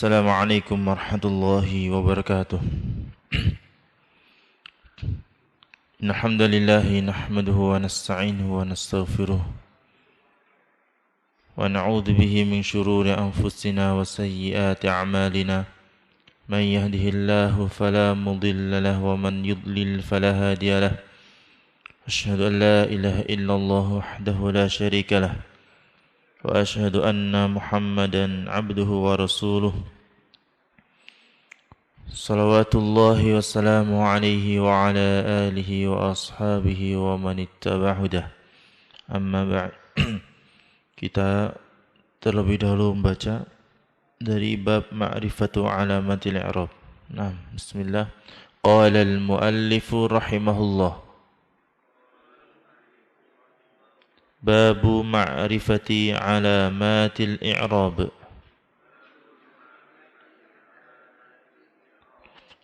Assalamualaikum warahmatullahi wabarakatuh. Alhamdulillahi nahmaduhu wa nasta'inuhu wa nastaghfiruh wa na'udzu bihi min shururi anfusina wa sayyiati a'malina. Man yahdihillahu fala mudilla lahu wa man yudlil fala hadiya lahu. Asyhadu an la ilaha illallah wahdahu la syarika lah wa asyhadu anna Muhammadan 'abduhu wa rasuluh. Salawatullahi wassalamu alaihi wa ala alihi wa ashabihi wa man ittaba hudah. Amma ba'd. Kita terlebih dahulu membaca dari bab ma'rifatu alamatil i'rab. Nah, bismillah. Qala al-muallifu rahimahullah. Babu ma'rifati alamatil i'rab.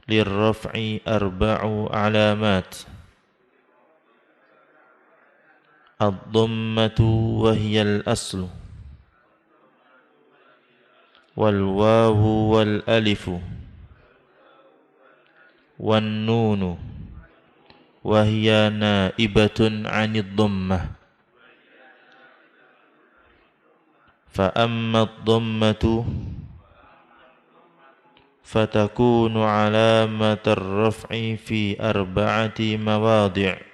Lirraf'i arba'u alamat. Ad-dhammatu wa hiya al-aslu, wal wawu wal alifu, wan nunu wa hiya naibatun 'anid dhammah. Fa amma ad-dhammatu fatakunu 'alamatar raf'i fi arba'ati mawadhi'.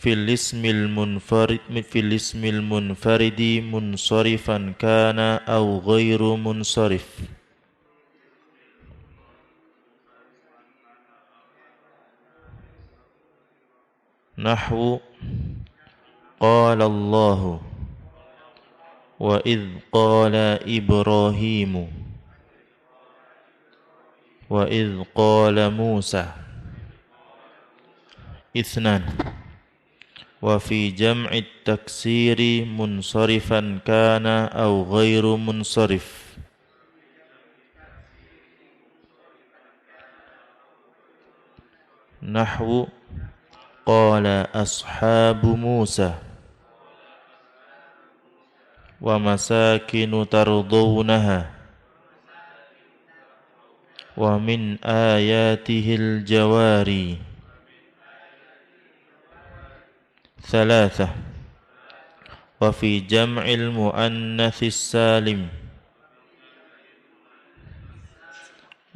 Fil ismil munfaridi munsarifan kana aw ghairu munsarif. Nahwu qala Allahu wa idh qala Ibrahimu wa idh qala Musa. Itsnan. Wa fi jam'i taksiri munsarifan kana aw ghairu munsarif. Nahwu qala ashabu Musa wa masakinu tardawnaha wa min ayatihil jawari. Thalatha. Wa fi jam'il muannatsis salim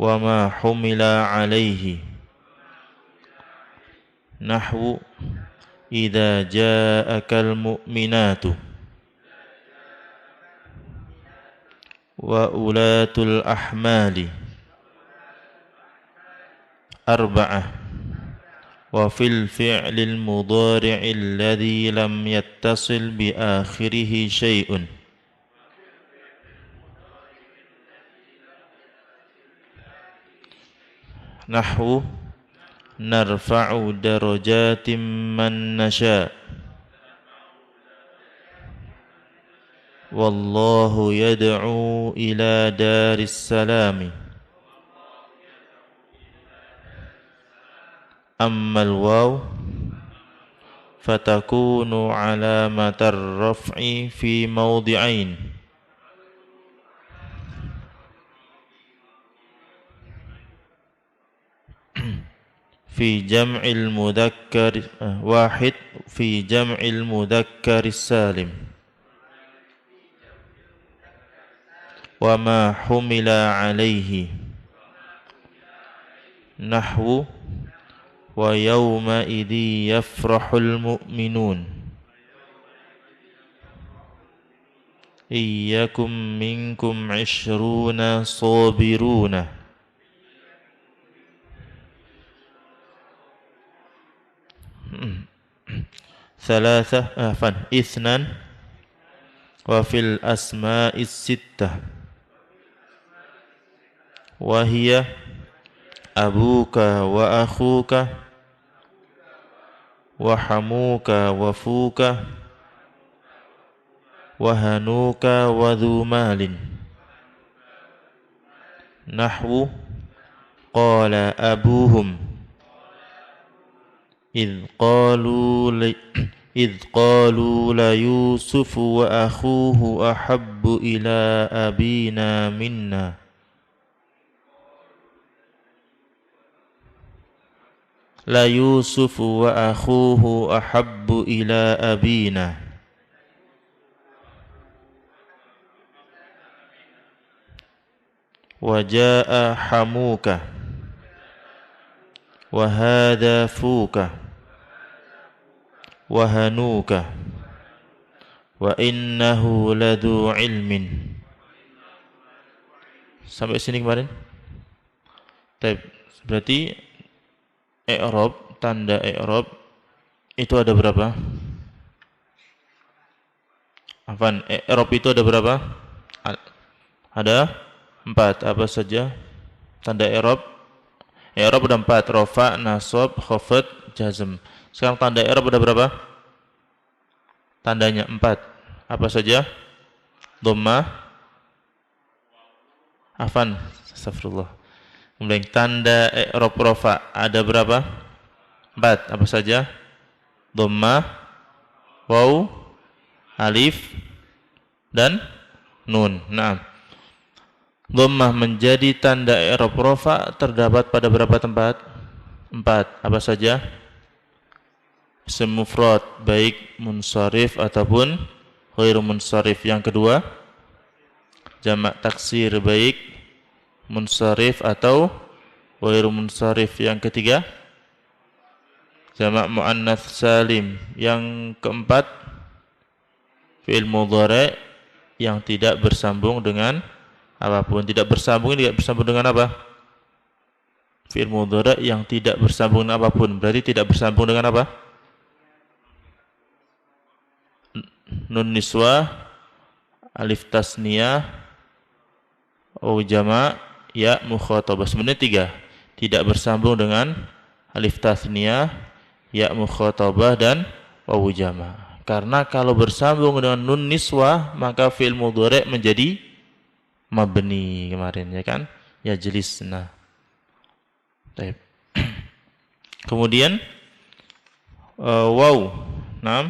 wa ma humila alaihi. Nahwu idza ja'akal mu'minatu wa ulatul ahmali. Arba'ah. Wa fil fi'lil mudhari'i alladhi lam yattasil bi akhirih syai'un. Nahwu narfa'u darajatim man nasha' wallahu yad'u ila daris salami. Ammal waw fatakunu alamatar raf'i fi mawdi'ain. Fi jam'il mudzakkar wahid fi jam'il mudzakkaris salim wa ma humila alaihi. Nahwu wa yawma idhi yafrahul mu'minun iyyakum minkum 'ishruna sabiruna. Thalatha ithnan. Wa fil asma'is sittah wa hiya abuka wa akhuka wa hamuka wa fuka wa hanuka wa dhu malin. Nahwu qala abuhum إذ قالوا ليوسف وأخوه أحب إلى أبينا منا ليوسف وأخوه أحب إلى أبينا وجاء حموك وهذا فوك وهنوك وإنه لذو علم. Sampai sini kemarin. Berarti i'rab, tanda i'rab itu ada berapa? Afwan, i'rab itu ada berapa? Ada 4. Apa saja tanda i'rab? I'rab ada 4, rafa, nasab, khafad, jazm. Sekarang tanda i'rab ada berapa? Tandanya 4. Apa saja? Dhammah, afwan, astagfirullah. Kemudian tanda i'rab rafa ada berapa? 4. Apa saja? Dhammah, waw, alif, dan nun. Nah, dhammah menjadi tanda i'rab rafa terdapat pada berapa tempat? 4. Apa saja? Isim mufrad, baik munsharif ataupun ghairu munsharif. Yang kedua, jamak taksir, baik munsharif atau ghairu munsharif. Yang ketiga, jamak muannats salim. Yang keempat, fi'il mudhari' yang tidak bersambung dengan apapun. Tidak bersambung dengan apa? Fi'il mudhari' yang tidak bersambung dengan apapun. Berarti tidak bersambung dengan apa? Nun niswah, alif tasniyah, waw jama', ya mukhatabah. Sebenarnya 3. Tidak bersambung dengan alif tasniyah, ya mukhatabah, dan waw jama'. Karena kalau bersambung dengan nun niswah maka fi'il mudhari' menjadi mabni kemarin, ya kan? Ya jelisna. Baik. Kemudian waw. Naam.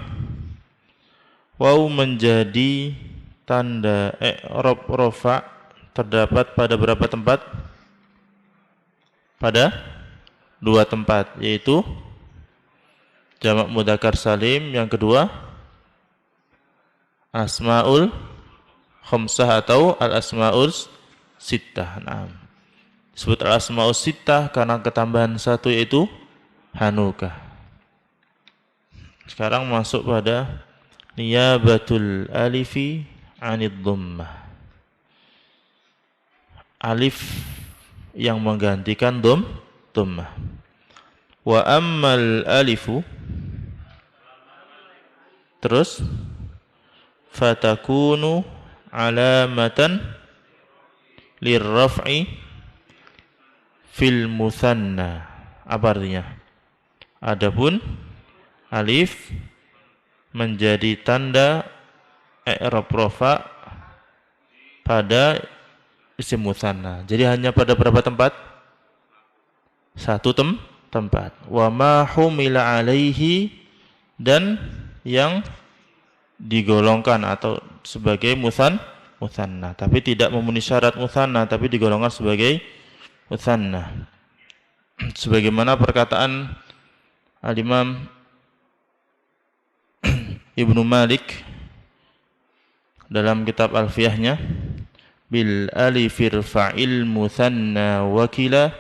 Waw menjadi tanda i'rab rafa terdapat pada berapa tempat? Pada 2 tempat, yaitu jamak mudzakkar salim. Yang kedua, asmaul khamsah atau al-asmaul sittah. Nah, disebut al-asmaul sittah karena ketambahan 1 yaitu hanuka. Sekarang masuk pada niyabatul alifi anid dhammah. Alif yang menggantikan dhammah. Wa ammal alifu, terus fatakunu alamatan lirraf'i fil muthanna. Apa artinya? Adapun alif menjadi tanda i'rab rafa pada isim mutsanna. Jadi hanya pada berapa tempat? 1 tempat. Wa ma humila alaihi, dan yang digolongkan atau sebagai mutsanna, tapi tidak memenuhi syarat mutsanna, tapi digolongkan sebagai mutsanna. Sebagaimana perkataan Al-Imam Ibnu Malik dalam kitab Alfiyahnya, bil alifir fa'il muthanna wakila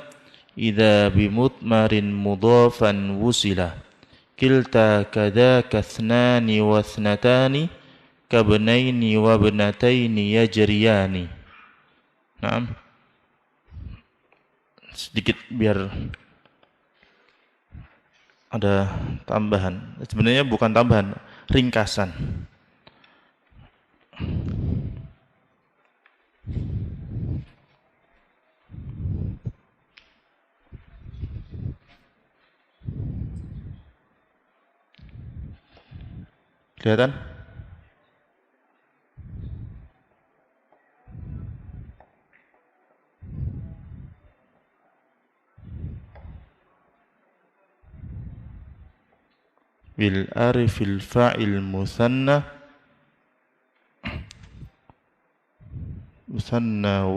idza bimutmarin mudhafan wusila kilta kadzaka thnani wa thnatani kabnaini wa bnataini yajriyani. Naam, sedikit biar ada tambahan. Sebenarnya bukan tambahan, ringkasan. Kelihatan? bil arifil fa'il musanna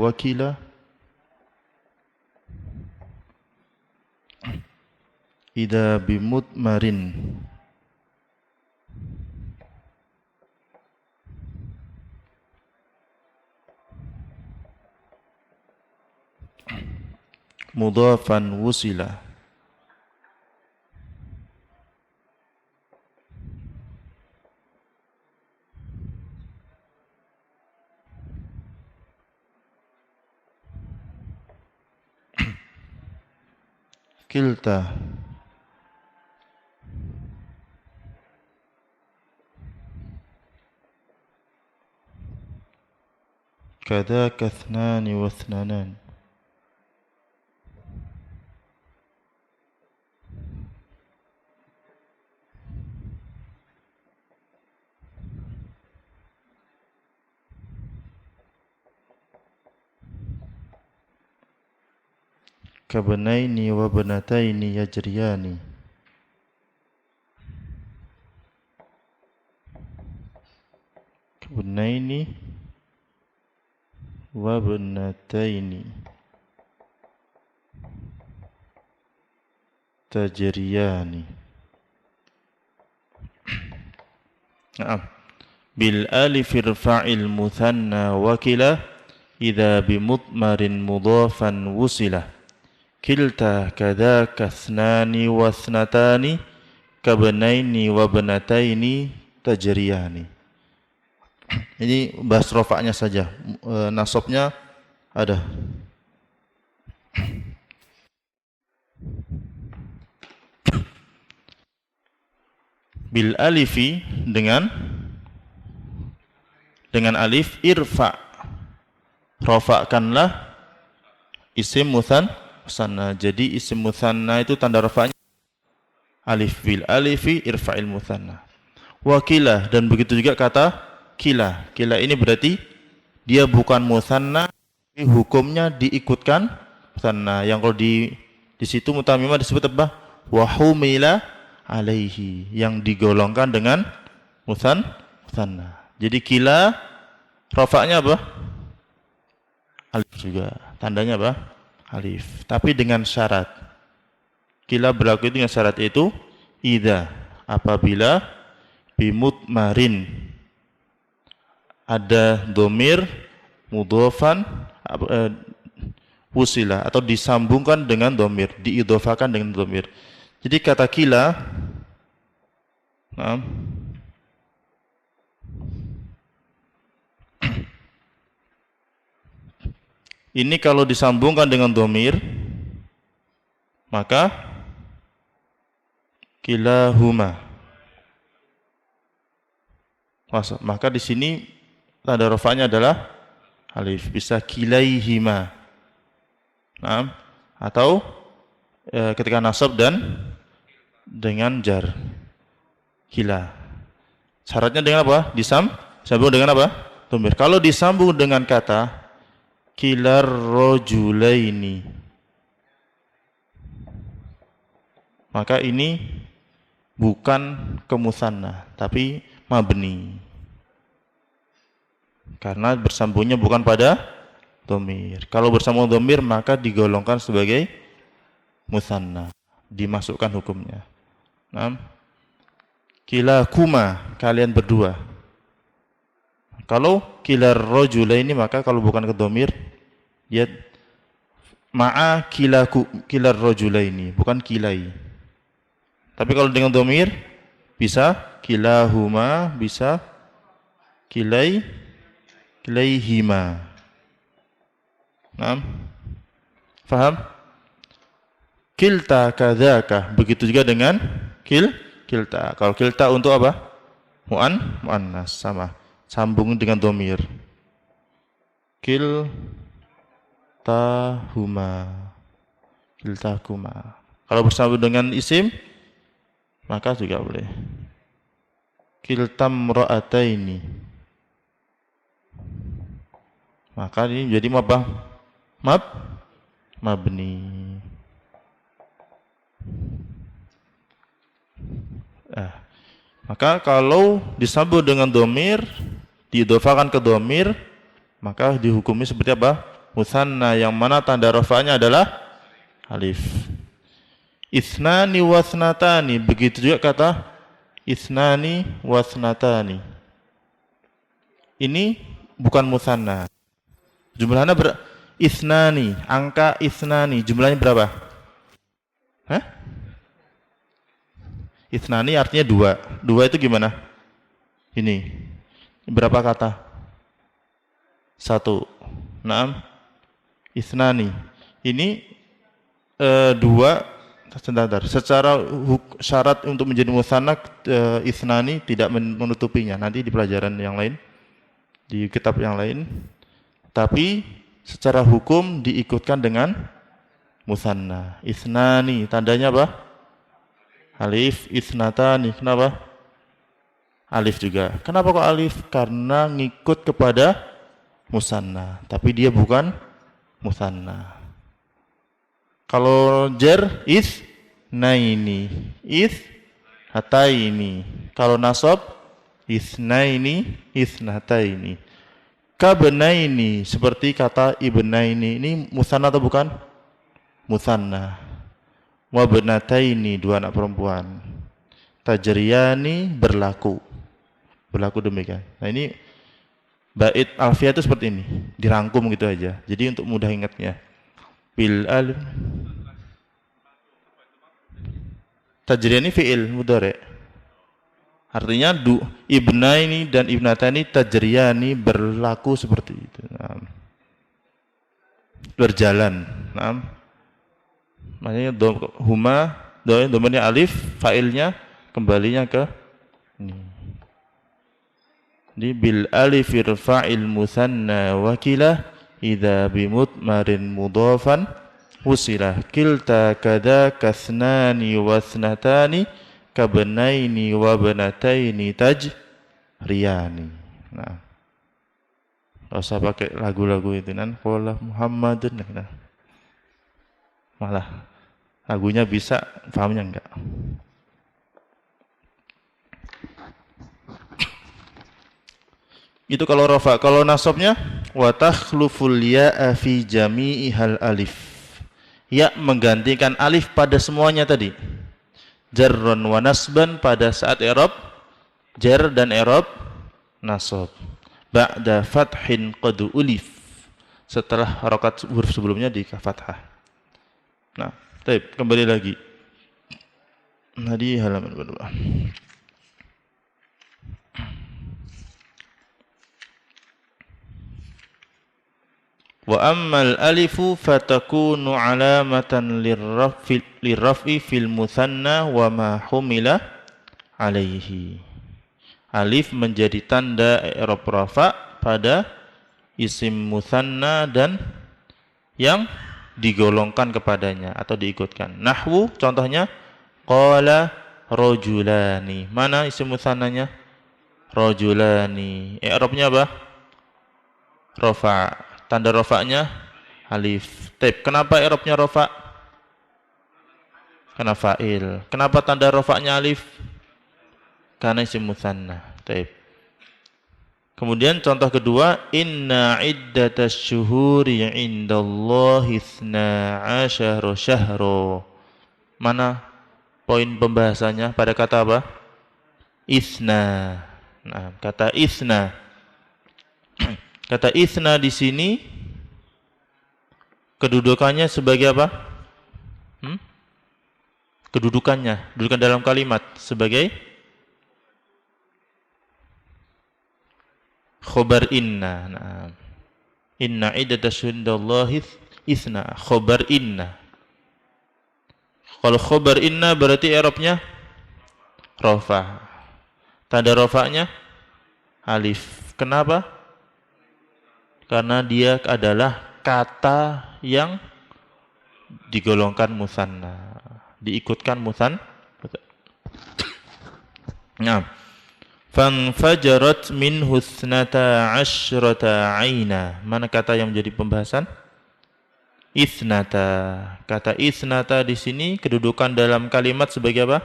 wakila idza bimutmarin mudhafan wusila. Kilta kadaka ithnani wa ithnanan kabnaini wa banataini yajriyani kabnaini wa banataini tajriyani. Naam. Bil alif irfa'il muthanna wakila idza bimutmarin mudhafan wusila. Kilta kadaka ithnani wa ithnatani kabnaini wa banataini tajriyani. Ini bahas rofaknya saja. Nasabnya ada. Bil alifi dengan alif irfa, rofakkanlah isim musanna. Jadi isim musanna itu tanda rofaknya alif. Bil alifi irfa'il musanna. Wakila, dan begitu juga kata kila. Kila ini berarti dia bukan musanna, tapi hukumnya diikutkan musanna. Yang kalau di situ mutamimah disebut apa? Wahumila alaihi, yang digolongkan dengan musanna. Jadi kila rofaknya apa? Alif juga. Tandanya apa? Alif. Tapi dengan syarat. Kila berlaku dengan syarat itu idza, apabila bimutmarin, ada domir mudhofan wusila, atau disambungkan dengan domir, diidhofakan dengan domir. Jadi kata kila, nah, ini kalau disambungkan dengan domir, maka kilahuma. Maka di sini tanda rofanya adalah alif. Bisa kilaihima. Nah, atau ketika nasab dan dengan jar. Kila. Syaratnya dengan apa? Disambung dengan apa? Domir. Kalau disambung dengan kata kilar rojulaini, maka ini bukan kemusanna, tapi mabni. Karena bersambungnya bukan pada domir. Kalau bersambung domir, maka digolongkan sebagai musanna, dimasukkan hukumnya. Nah, kilakuma, kalian berdua. Kalau kilar rojulaini, maka kalau bukan ke domir, dia ma'a kilar rojulaini, bukan kilai. Tapi kalau dengan domir, bisa kilahuma, bisa kilaihima. Nah, faham? Kilta kadzaka, begitu juga dengan kilta. Kalau kilta untuk apa? Muannas, sama, sambung dengan domir. Kiltakuma. Kalau bersambung dengan isim, maka juga boleh. Kiltamra'ataini, maka ini jadi mabni. Maka kalau disambung dengan domir, diidhofakan ke domir, maka dihukumi seperti apa? Musanna, yang mana tanda rafa'nya adalah alif. Isnani wasnatani, begitu juga kata isnani wasnatani. Ini bukan musanna. Jumlahnya isnani, angka isnani, jumlahnya berapa? Hah? Isnani artinya dua. Dua itu gimana? Ini. Berapa kata? Satu. Naam. Isnani. Ini dua. Sebentar. Secara syarat untuk menjadi musanna, isnani tidak menutupinya. Nanti di pelajaran yang lain, di kitab yang lain. Tapi secara hukum diikutkan dengan musanna. Isnani, tandanya apa? Alif. Isnatani, kenapa? Alif juga. Kenapa kok alif? Karena ngikut kepada musanna, tapi dia bukan musanna. Kalau jar isnaini, hataini. Kalau nasab isnaini, isnataini. Kabnaini, seperti kata ibnaini, ini musanna atau bukan? Musanna. Wabnataini, dua anak perempuan. Tajriyani, berlaku demikian. Nah, ini bait alfiyah itu seperti ini, dirangkum gitu aja. Jadi untuk mudah ingatnya, bil alif. Tajriyani fi'il mudhari'. Artinya ibnaini dan ibnatani tajriyani, berlaku seperti itu. Nah, berjalan. Nah, makanya huma, domennya alif, fa'ilnya kembalinya ke ini. Di bil alif irfa'il musanna wakilah idza bimutmarin mudhafan wusilah kilta kada kasnani wasnatani kabnaini wabnataini tajriyani. Nah, enggak usah pakai lagu-lagu itu kan, qala Muhammadun, nah. Malah lagunya bisa, pahamnya enggak. Itu kalau rafa. Kalau nasabnya wa takhluful ya'a fi jami'ihal alif. Ya menggantikan alif pada semuanya tadi. Jarron wa nasban pada saat i'rab jar dan i'rab nasab. Ba'da fathin qad ulif. Setelah harokat huruf sebelumnya di fathah. Nah, baik, kembali lagi. Tadi halaman berapa? Wa ammal alifu fatakunu alamatan lirraf'i fil musanna wa ma humila alaihi. Alif menjadi tanda i'rab rafa pada isim musanna dan yang digolongkan kepadanya atau diikutkan. Nahwu contohnya qala rajulani. Mana isim musannanya? Rajulani. I'rabnya apa? Rafa. Tanda rafa'nya alif. Taib. Kenapa i'rabnya rafa? Karena fa'il. Kenapa tanda rafa'nya alif? Karena isim musanna. Taib. Kemudian contoh kedua, inna iddatas syuhuri indallahi 12 syahra. Mana poin pembahasannya pada kata apa? Isna. Nah, kata isna. Kata isna di sini kedudukannya sebagai apa? Kedudukan dalam kalimat sebagai khobar inna. Nah, inna iddatas syuhuri isna, khobar inna. Kalau khobar inna berarti i'rabnya rafa. Tanda rafa'nya alif. Kenapa? Karena dia adalah kata yang digolongkan musanna, diikutkan musanna. Nah, fanfajarat minhu 12 aina. Mana kata yang menjadi pembahasan? Isnata. Kata isnata di sini kedudukan dalam kalimat sebagai apa?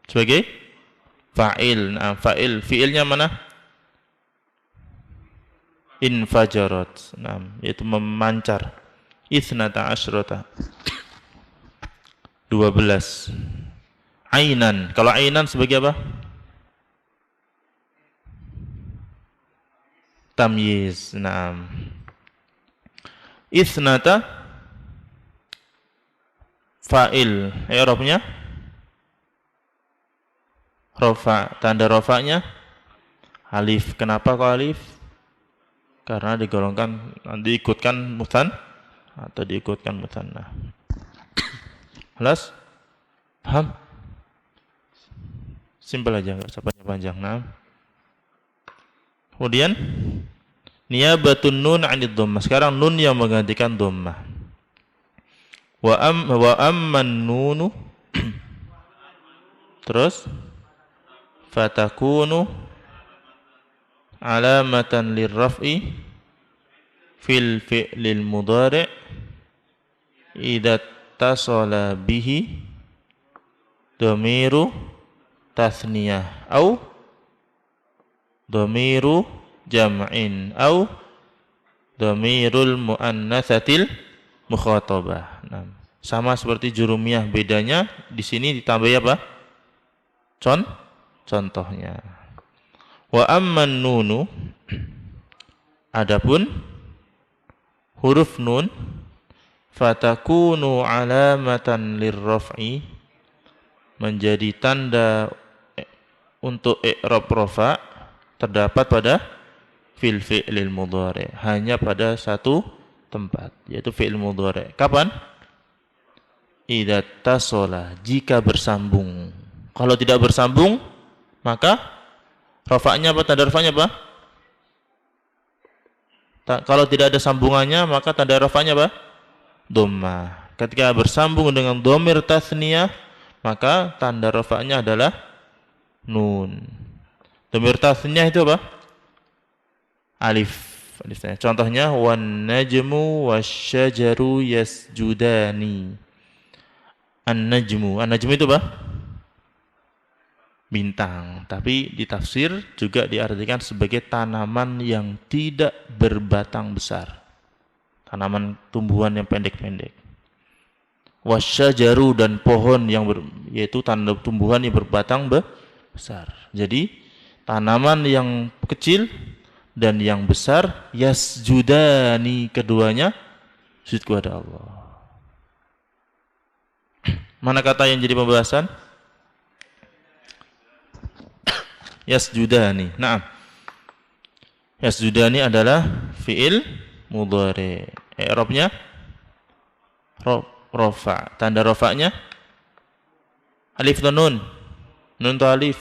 sebagai fa'il. Nah, fa'il fi'ilnya mana? Infajarat. Nah, yaitu memancar. Ithnata asyrata. 12. Ainan. Kalau ainan sebagai apa? Tamyiz. Nah. Ithnata fa'il. I'rabnya rafa. Tanda rafanya alif. Kenapa kok alif? Karena digolongkan, diikutkan mutsan atau diikutkan mutsanna. Jelas? Paham? Simpel aja, enggak usah panjang-panjang. Nah. Kemudian niyabatun nun 'anid dhammah. Sekarang nun yang menggantikan dhammah. Wa amman nunu terus fatakunu alamatan lirraf'i fil fi'lil mudhari' idza tasala bihi dhamiru tathniyah au dhamiru jam'in au dhamirul muannatsatil mukhatabah. Nah, sama seperti jurumiyah, bedanya di sini ditambah apa? Contohnya. Wa amman nunu, adapun huruf nun, fatakunu alamatan lirraf'i, menjadi tanda untuk i'rab rafa, terdapat pada fil fi'lil mudhari', hanya pada satu tempat, yaitu fi'il mudhari'. Kapan? Idza tasala, jika bersambung. Kalau tidak bersambung, maka rafa'nya apa? Tanda rafa'nya apa? Kalau tidak ada sambungannya, maka tanda rafa'nya apa? Dhammah. Ketika bersambung dengan dhamir tathniyah, maka tanda rafa'nya adalah nun. Dhamir tathniyah itu apa? Alif. Contohnya wan najmu wasyajaru yasjudani. An-najmu. An-najmu itu apa? Bintang. Tapi di tafsir juga diartikan sebagai tanaman yang tidak berbatang besar. Tanaman tumbuhan yang pendek-pendek. Wasyajaru, dan pohon yang yaitu tumbuhan yang berbatang besar. Jadi tanaman yang kecil dan yang besar, yasjudani, keduanya sujud kepada Allah. Mana kata yang jadi pembahasan? Yasjudani. Naam. Yasjudani adalah fi'il mudhari'. I'rabnya rafa. Tanda rafa'nya alif dan nun. Nun atau alif.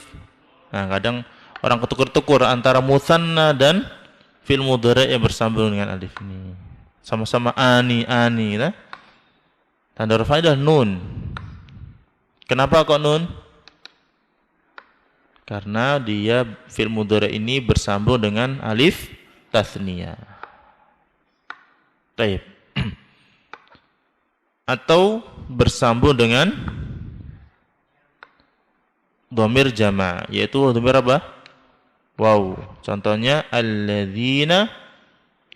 Nah, kadang orang ketukur-tukur antara mutsanna dan fi'il mudhari' yang bersambung dengan alif ini. Sama-sama ani gitu. Tanda rafa'nya adalah nun. Kenapa kok nun? Karena dia fi'il mudhari' ini bersambung dengan alif tathniyah. Baik. Atau bersambung dengan dhamir jama', yaitu dhamir apa? Wow. Contohnya alladzina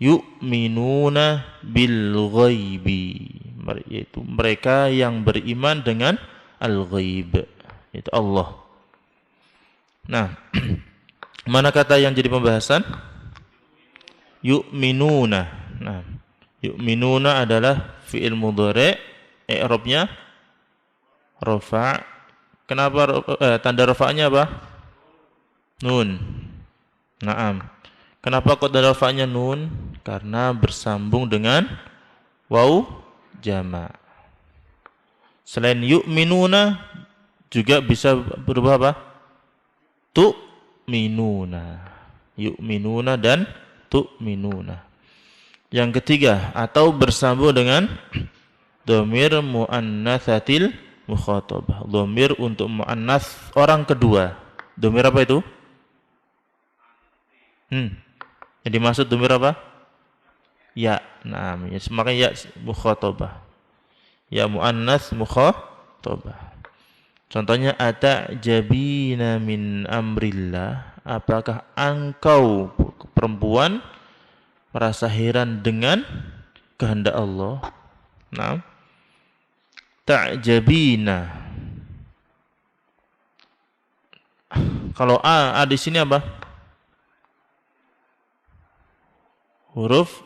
yu'minuna bil ghaibi, yaitu mereka yang beriman dengan al-ghaib, yaitu Allah. Nah, mana kata yang jadi pembahasan? Yu'minuna. Nah, yu'minuna adalah fi'il mudhari', i'rabnya rafa'. Kenapa tanda rafa'nya apa? Nun. Naam. Kenapa kok tanda rafa'nya nun? Karena bersambung dengan waw jama'. Selain yu'minuna juga bisa berubah apa? Tu'minuna. Yu'minuna dan tu'minuna. Yang ketiga, atau bersambung dengan dhamir muannatsatil mukhatabah. Dhamir untuk muannats orang kedua. Dhamir apa itu? Yang dimaksud dhamir apa? Ya. Nah, makanya ya mukhatabah. Ya muannats mukhatabah. Contohnya ata'jabina min amrillah, apakah engkau perempuan merasa heran dengan kehendak Allah? Nah, ta'jabina. Kalau a di sini apa? Huruf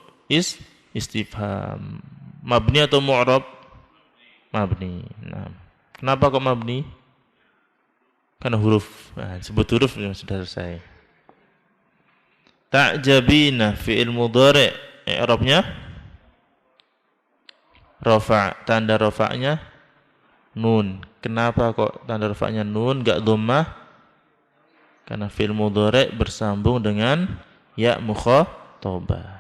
istifham. Mabni atau mu'rab? Mabni. Nah, kenapa kok mabni? Karena huruf. Nah, sebut huruf sudah selesai. Ta'jabina fi'il mudhari', i'rabnya rafa'. Tanda rafa'nya nun. Kenapa kok tanda rafa'nya nun enggak dhammah? Karena fi'il mudhari' bersambung dengan ya mukhatabah.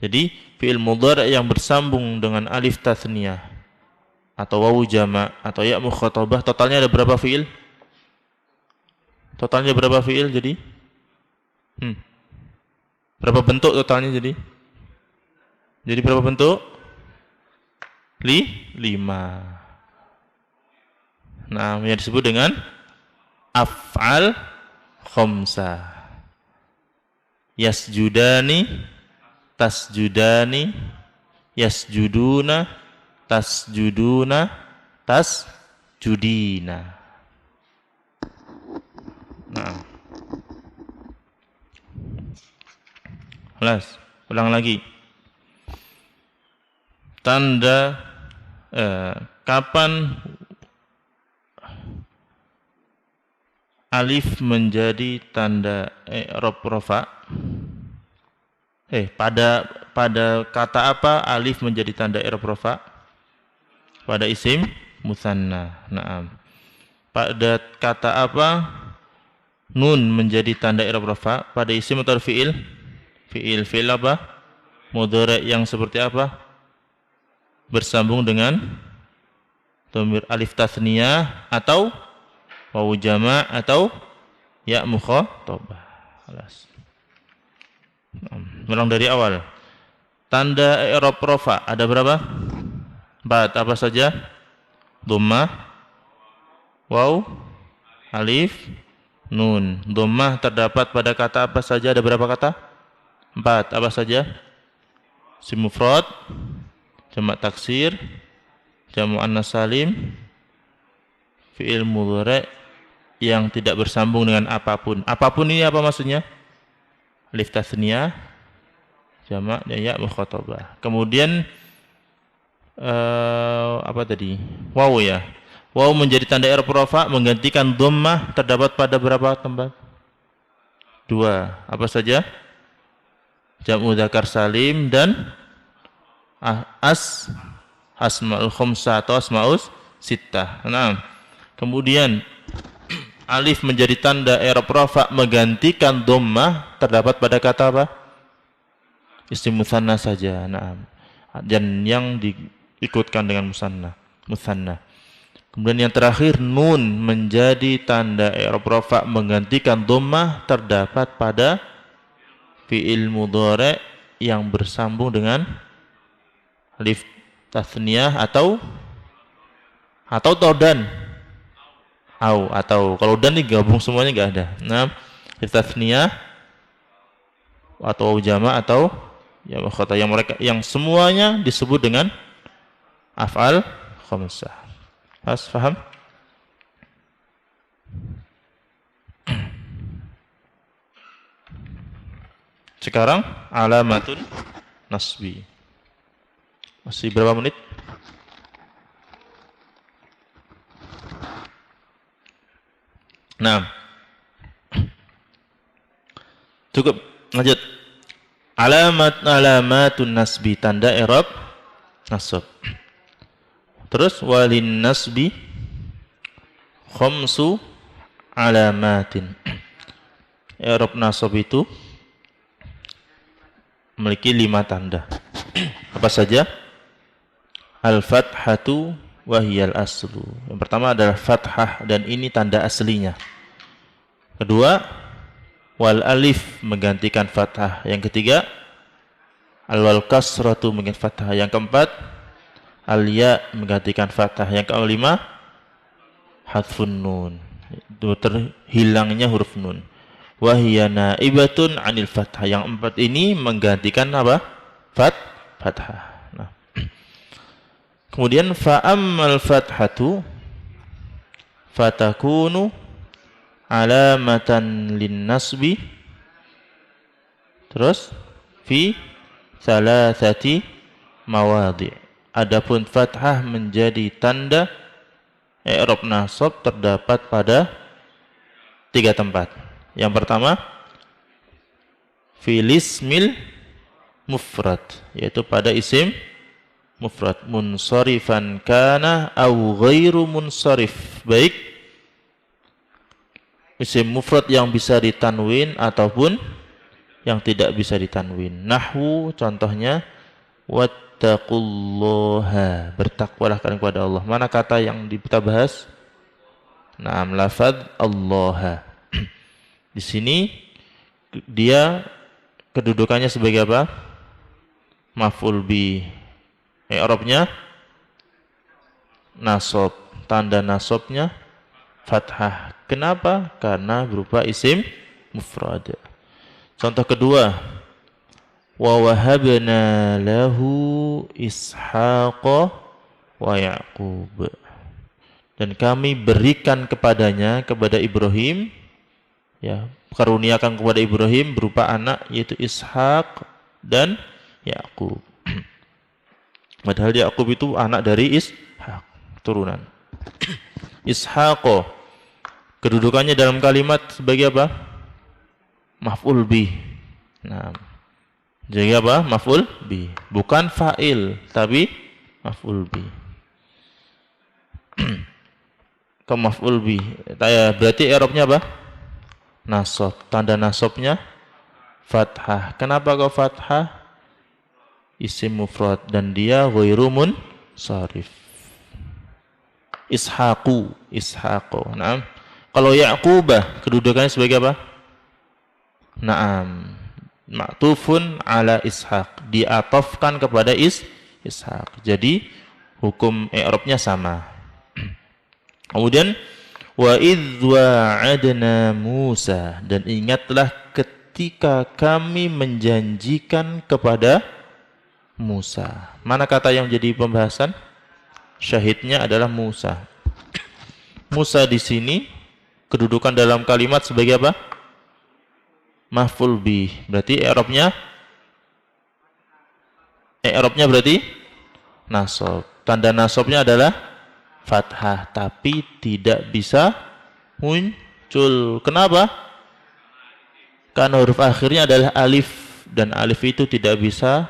Jadi fi'il mudhari' yang bersambung dengan alif tathniyah atau wawu jama' atau ya mukhatabah, totalnya ada berapa fi'il? Totalnya berapa fi'il jadi? Berapa bentuk totalnya jadi? Jadi berapa bentuk? 5. Nah, yang disebut dengan af'al khamsah. Yasjudani, tasjudani, yasjuduna, tasjuduna, tasjudina. Nah, ulang lagi. Tanda kapan alif menjadi tanda i'rab rafa? Pada kata apa alif menjadi tanda i'rab rafa? Pada isim musanna. Naam. Pada kata apa nun menjadi tanda i'rab rafa? Pada isim atau fi'il? Fi'il apa? Mudhari' yang seperti apa? Bersambung dengan dhamir alif tathniyah atau wawu jama' atau ya mukhatabah. Ulang dari awal. Tanda i'rab rafa ada berapa? 4. Apa saja? Dhammah, waw, alif, nun. Dhammah terdapat pada kata apa saja? Ada berapa kata? 4. Apa saja? Isim mufrad, jamak taksir, jamak muannas salim, fi'il mudhari' yang tidak bersambung dengan apapun. Apapun ini apa maksudnya? Alif tasniyah, jamak ya mukhatabah. Kemudian apa tadi? Waw ya. Waw menjadi tanda i'rab rafa menggantikan dhammah terdapat pada berapa tempat? 2. Apa saja? Jam'u dzakar salim dan asmaul khamsah atau asmaus sittah. Nah, kemudian alif menjadi tanda i'rab rafa menggantikan dhammah terdapat pada kata apa? Isim musanna saja. Nah, dan yang diikutkan dengan musanna. Kemudian yang terakhir nun menjadi tanda i'rab rafa menggantikan dhammah terdapat pada fi'il mudhari' yang bersambung dengan alif tasniyah atau dan atau kalau dan digabung semuanya enggak ada. Nah, alif tasniyah atau jama' atau ya kata yang semuanya disebut dengan af'al khamsah. Paham? Sekarang alamatun nasbi. Masih berapa menit? Nah, cukup. Lanjut. Alamatun nasbi, tanda i'rab nasab. Terus walin nasbi khamsu alamatin. I'rab nasab itu memiliki 5 tanda. Apa saja? Al-fathatu wa hiyal aslu. Yang pertama adalah fathah dan ini tanda aslinya. Kedua, wal alif menggantikan fathah. Yang ketiga, al-wal kasratu menggantikan fathah. Yang keempat, al-ya menggantikan fathah. Yang kelima, hadfun nun. Terhilangnya huruf nun. Wa hiya naibatun 'anil fathah. Yang empat ini menggantikan apa? Fathah. Nah. Kemudian fa ammal fathatu fatakunu alamatan lin nasbi. Terus fi salasati mawadhi'. Adapun fathah menjadi tanda i'rab nasab terdapat pada 3 tempat. Yang pertama fil ismil mufrad, yaitu pada isim mufrad, munsharifan kana au ghairu munsharif, baik isim mufrad yang bisa ditanwin ataupun yang tidak bisa ditanwin. Nahwu contohnya wattaqullaha, bertakwalah kalian kepada Allah. Mana kata yang kita bahas? Naam, lafaz Allah. Di sini dia kedudukannya sebagai apa? Maf'ul bi. I'rabnya nasab, tanda nasabnya fathah. Kenapa? Karena berupa isim mufrad. Contoh kedua, wa wahabna lahu ishaqa wa yaqub. Dan kami berikan kepadanya, kepada Ibrahim, ya, karuniakan kepada Ibrahim berupa anak, yaitu Ishaq dan Yakub. Padahal Yakub itu anak dari Ishaq, turunan. Ishaq kedudukannya dalam kalimat sebagai apa? Maf'ul bi. Nah, jadi apa? Maf'ul bi, bukan fa'il, tapi maf'ul bi. Ke maf'ul bi. Berarti i'rabnya apa? Nasab. Tanda nasabnya fathah. Kenapa kau fathah? Isim mufrad dan dia ghairu munsharif. Ishaqu. Naam. Kalau Ya'qubah kedudukannya sebagai apa? Naam. Ma'tufun ala Ishaq. Diatofkan kepada Ishaq. Jadi hukum i'rabnya sama. Kemudian wa idz wa'adna Musa, dan ingatlah ketika kami menjanjikan kepada Musa. Mana kata yang jadi pembahasan? Syahidnya adalah Musa. Musa di sini kedudukan dalam kalimat sebagai apa? Maf'ul bi. Berarti i'rabnya berarti nasab. Tanda nasabnya adalah fathah, tapi tidak bisa muncul. Kenapa? Karena huruf akhirnya adalah alif, dan alif itu tidak bisa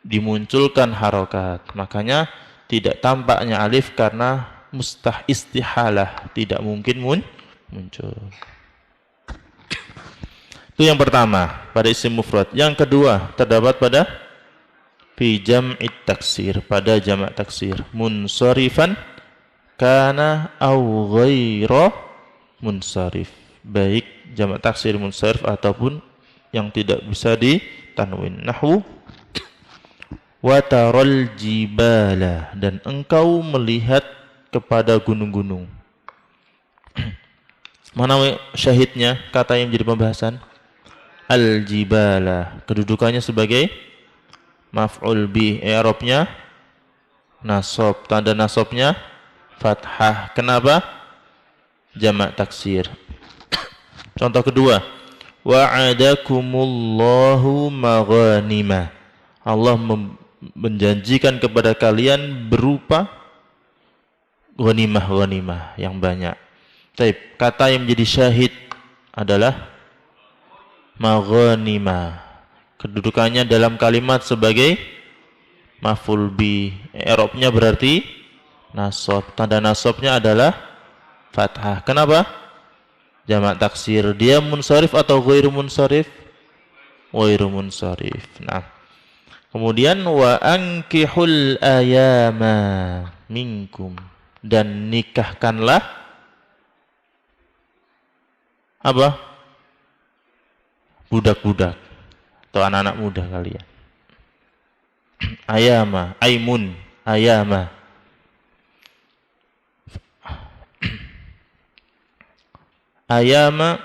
dimunculkan harokat. Makanya tidak tampaknya alif karena istihalah, tidak mungkin muncul. Itu yang pertama pada isim mufrad. Yang kedua terdapat pada fi jam'it taksir, pada jamak taksir, munsharifan kana au ghaira munsharif, baik jamak taksir munsharif ataupun yang tidak bisa ditanwin. Nahwu wa taral jibala, dan engkau melihat kepada gunung-gunung. Mana syahidnya, kata yang menjadi pembahasan? Al jibala, kedudukannya sebagai maf'ul bi, i'rabnya nasab, tanda nasabnya fathah. Kenapa? Jamak taksir. Contoh kedua, wa'adakumullahu maghanima, Allah menjanjikan kepada kalian berupa ghanimah yang banyak. Baik, kata yang menjadi syahid adalah maghanima. Kedudukannya dalam kalimat sebagai maf'ul bi, i'rabnya berarti nasab. Tanda nasabnya adalah fathah. Kenapa? Jamak taksir. Dia munsharif atau ghairu munsharif? Ghairu munsharif. Nah, kemudian wa ankihul ayama minkum, dan nikahkanlah apa? Budak-budak atau anak-anak muda kalian. Ayama, aymun, ayama. Ayama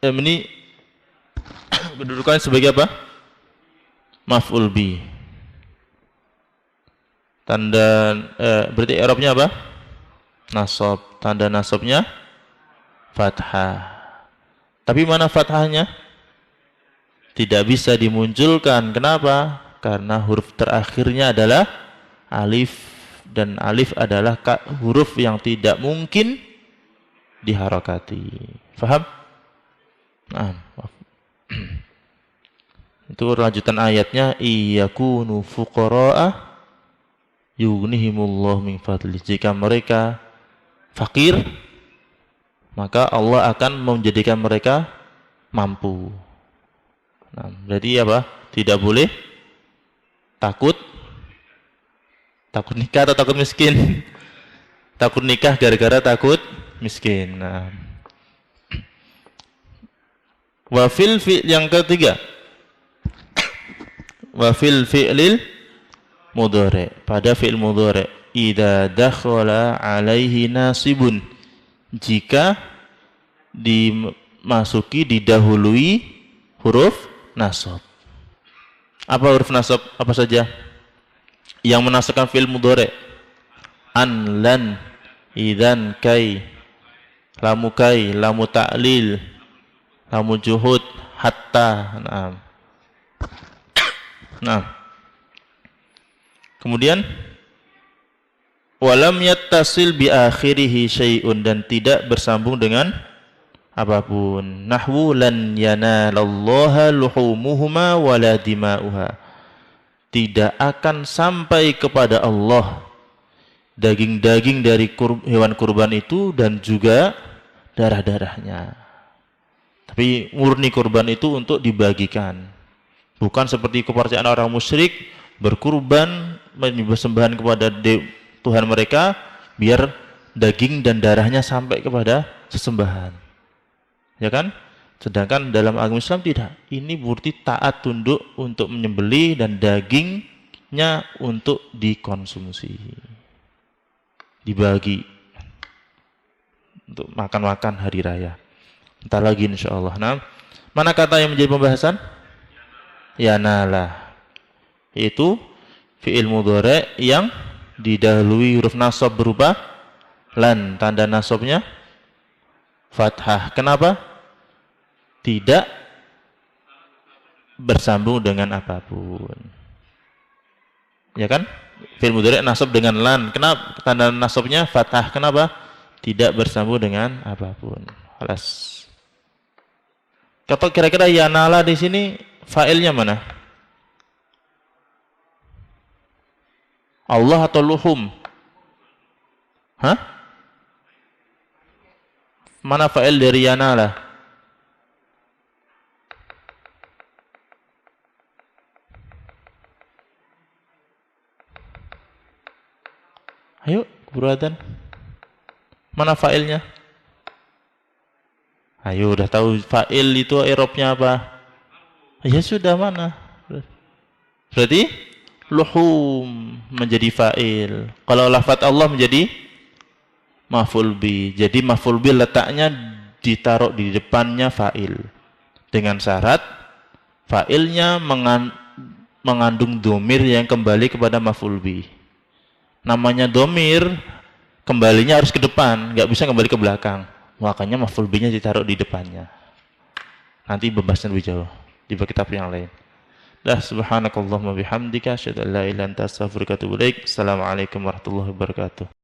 ini kedudukannya sebagai apa? Maf'ul bi. Tanda berarti i'rabnya apa? Nasab. Tanda nasabnya fathah. Tapi mana fathahnya? Tidak bisa dimunculkan. Kenapa? Karena huruf terakhirnya adalah alif, dan alif adalah huruf yang tidak mungkin diharakati. Faham? Nah, itu lanjutan ayatnya, iyakunu fuqara'a yughnihimullahu min fadli. Jika mereka fakir, maka Allah akan menjadikan mereka mampu. Nah, berarti apa? Tidak boleh takut nikah atau takut miskin. Takut nikah gara-gara takut miskin. Nah, wa fil fi'l yang ketiga, wa fil fi'lil mudhari, pada fi'il mudhari, idza dakhala alaihi nasibun, jika dimasuki didahului huruf nasab. Apa huruf nasab? Apa saja yang menasabkan fi'il mudhari? An, lan, idzan, kai, lamu kai, lamu ta'lil, lamu juhud, hatta. Nah. Kemudian walam yattasil bi akhirih syai'un, dan tidak bersambung dengan apapun. Nahwu lan yanalallaha luhumuhuma wala dima'uha, tidak akan sampai kepada Allah daging-daging dari hewan kurban itu dan juga darah-darahnya. Tapi murni kurban itu untuk dibagikan, bukan seperti kepercayaan orang musyrik berkurban menyembah sembahan kepada Tuhan mereka biar daging dan darahnya sampai kepada sesembahan, ya kan? Sedangkan dalam agama Islam tidak. Ini murni taat tunduk untuk menyembelih dan dagingnya untuk dikonsumsi, dibagi untuk makan-makan hari raya. Entar lagi insyaallah. Nah, mana kata yang menjadi pembahasan? Yanala, itu fi'il mudhari yang didahului huruf nasab berupa lan, tanda nasabnya fathah. Kenapa? Tidak bersambung dengan apapun, ya kan? Fi'il mudhari nasab dengan lan, kenapa? Tanda nasabnya fathah. Kenapa? Tidak bersambung dengan apapun. Alas. Kira-kira yanala di sini fa'ilnya mana? Allah atau luhum? Hah? Mana fa'il dari yanala? Ayo, keberatan. Mana fa'ilnya? Ayo, udah tahu fa'il itu i'rabnya apa? Ya sudah, mana? Berarti luhum menjadi fa'il. Kalau lafaz Allah menjadi maf'ul bi. Jadi maf'ul bi letaknya ditaruh di depannya fa'il, dengan syarat fa'ilnya mengandung domir yang kembali kepada maf'ul bi. Namanya domir, kembalinya harus ke depan, nggak bisa kembali ke belakang. Makanya maf'ul bi-nya ditaruh di depannya. Nanti pembahasan lebih jauh di kitab yang lain. Dah, subhanakallahumma bihamdika asyhadu an la ilaha illa anta astaghfiruka wa atubu ilaik. Assalamualaikum warahmatullahi wabarakatuh.